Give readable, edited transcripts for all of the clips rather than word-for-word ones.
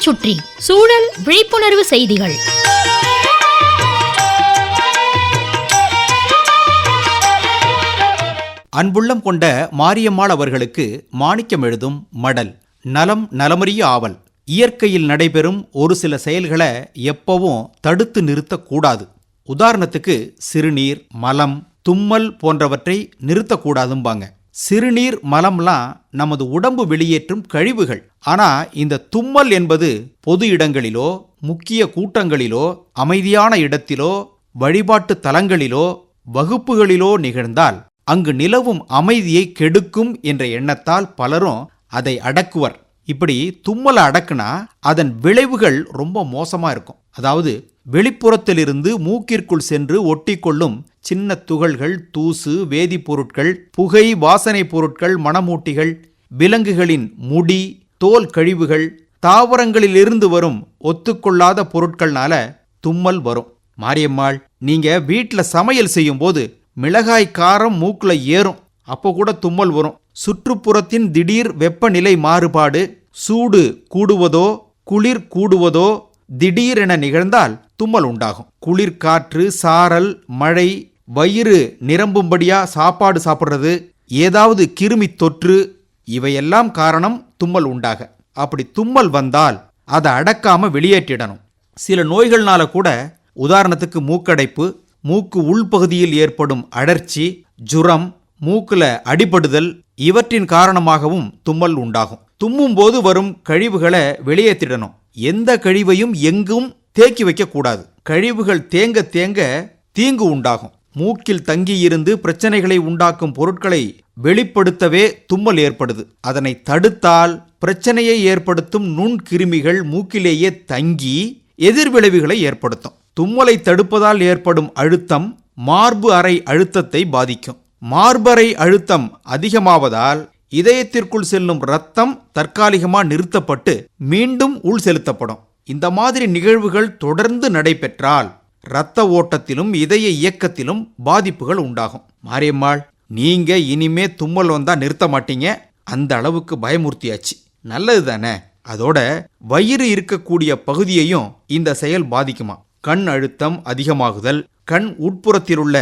சுற்றி சூழல் விழிப்புணர்வு செய்திகள். அன்புள்ளம் கொண்ட மாரியம்மாள் அவர்களுக்கு மாணிக்கம் எழுதும் மடல். நலம் நலமறிய ஆவல். இயற்கையில் நடைபெறும் ஒரு சில செயல்களை எப்பவும் தடுத்து நிறுத்தக்கூடாது. உதாரணத்துக்கு சிறுநீர், மலம், தும்மல் போன்றவற்றை நிறுத்தக்கூடாதும்பாங்க. சிறுநீர், மலம்லாம் நமது உடம்பு வெளியேற்றும் கழிவுகள். ஆனா இந்த தும்மல் என்பது பொது இடங்களிலோ, முக்கிய கூட்டங்களிலோ, அமைதியான இடத்திலோ, வழிபாட்டு தலங்களிலோ, வகுப்புகளிலோ நிகழ்ந்தால் அங்கு நிலவும் அமைதியை கெடுக்கும் என்ற எண்ணத்தால் பலரும் அதை அடக்குவர். இப்படி தும்மலை அடக்குனா அதன் விளைவுகள் ரொம்ப மோசமா இருக்கும். அதாவது வெளிப்புறத்திலிருந்து மூக்கிற்குள் சென்று ஒட்டிக்கொள்ளும் சின்ன துகள்கள், தூசு, வேதிப்பொருட்கள், புகை, வாசனை பொருட்கள், மணமூட்டிகள், விலங்குகளின் முடி, தோல் கழிவுகள், தாவரங்களிலிருந்து வரும் ஒத்துக்கொள்ளாத பொருட்கள்னால தும்மல் வரும். மாரியம்மாள், நீங்க வீட்டில் சமையல் செய்யும் போது மிளகாய் காரம் மூக்குல ஏறும், அப்போ கூட தும்மல் வரும். சுற்றுப்புறத்தின் திடீர் வெப்பநிலை மாறுபாடு, சூடு கூடுவதோ குளிர் கூடுவதோ திடீரென நிகழ்ந்தால் தும்மல் உண்டாகும். குளிர் காற்று, சாரல், மழை, வயிறு நிரம்பும்படியா சாப்பாடு சாப்பிட்றது, ஏதாவது கிருமி தொற்று, இவையெல்லாம் காரணம் தும்மல் உண்டாக. அப்படி தும்மல் வந்தால் அதை அடக்காம வெளியேற்றிடணும். சில நோய்கள்னால கூட, உதாரணத்துக்கு மூக்கடைப்பு, மூக்கு உள்பகுதியில் ஏற்படும் அழற்சி, ஜுரம், மூக்குல அடிபடுதல், இவற்றின் காரணமாகவும் தும்மல் உண்டாகும். தும்மும் போது வரும் கழிவுகளை வெளியேற்றிடணும். எந்த கழிவையும் எங்கும் தேக்கி வைக்க கூடாது. கழிவுகள் தேங்க தேங்க தீங்கு உண்டாகும். மூக்கில் தங்கியிருந்து பிரச்சனைகளை உண்டாக்கும் பொருட்களை வெளிப்படுத்தவே தும்மல் ஏற்படுது. அதனை தடுத்தால் பிரச்சனையை ஏற்படுத்தும் நுண்கிருமிகள் மூக்கிலேயே தங்கி எதிர்விளைவுகளை ஏற்படுத்தும். தும்மலை தடுப்பதால் ஏற்படும் அழுத்தம் மார்பு அறை அழுத்தத்தை பாதிக்கும். மார்பறை அழுத்தம் அதிகமாவதால் இதயத்திற்குள் செல்லும் இரத்தம் தற்காலிகமாக நிறுத்தப்பட்டு மீண்டும் உள் செலுத்தப்படும். இந்த மாதிரி நிகழ்வுகள் தொடர்ந்து நடைபெற்றால் இரத்த ஓட்டத்திலும் இதய இயக்கத்திலும் பாதிப்புகள் உண்டாகும். மாரியம்மாள், நீங்க இனிமே தும்மல் வந்தா நிறுத்த மாட்டீங்க, அந்த அளவுக்கு பயமுறுத்தியாச்சு. நல்லது தானே? அதோட வயிறு இருக்கக்கூடிய பகுதியையும் இந்த செயல் பாதிக்குமா. கண் அழுத்தம் அதிகமாகுதல், கண் உட்புறத்திலுள்ள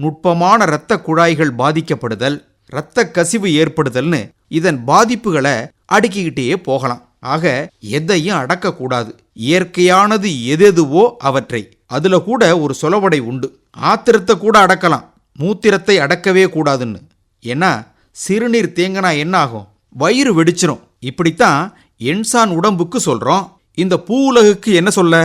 நுட்பமான இரத்த குழாய்கள் பாதிக்கப்படுதல், இரத்த கசிவு ஏற்படுதல்னு இதன் பாதிப்புகளை அடுக்கிக்கிட்டே போகலாம். ஆக எதையும் அடக்கக்கூடாது. இயற்கையானது எதுவோ அவற்றை. அதுல கூட ஒரு சொலவடை உண்டு. ஆத்திரத்தை கூட அடக்கலாம், மூத்திரத்தை அடக்கவே கூடாதுன்னு. ஏன்னா சிறுநீர் தேங்கினா என்ன ஆகும்? வயிறு வெடிச்சிரும். இப்படித்தான் என்சான் உடம்புக்கு சொல்றோம். இந்த பூ உலகுக்கு என்ன சொல்ல?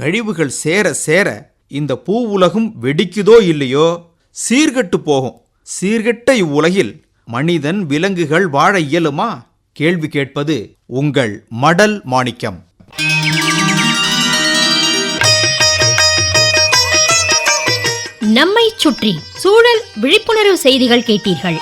கழிவுகள் சேர சேர இந்த பூ உலகம் வெடிக்குதோ இல்லையோ சீர்கெட்டு போகும். சீர்கெட்ட இவ்வுலகில் மனிதன், விலங்குகள் வாழ இயலுமா? கேள்வி கேட்பது உங்கள் மடல் மாணிக்கம். நம்மை சுற்றி சூழல் விழிப்புணர்வு செய்திகள் கேட்டீர்கள்.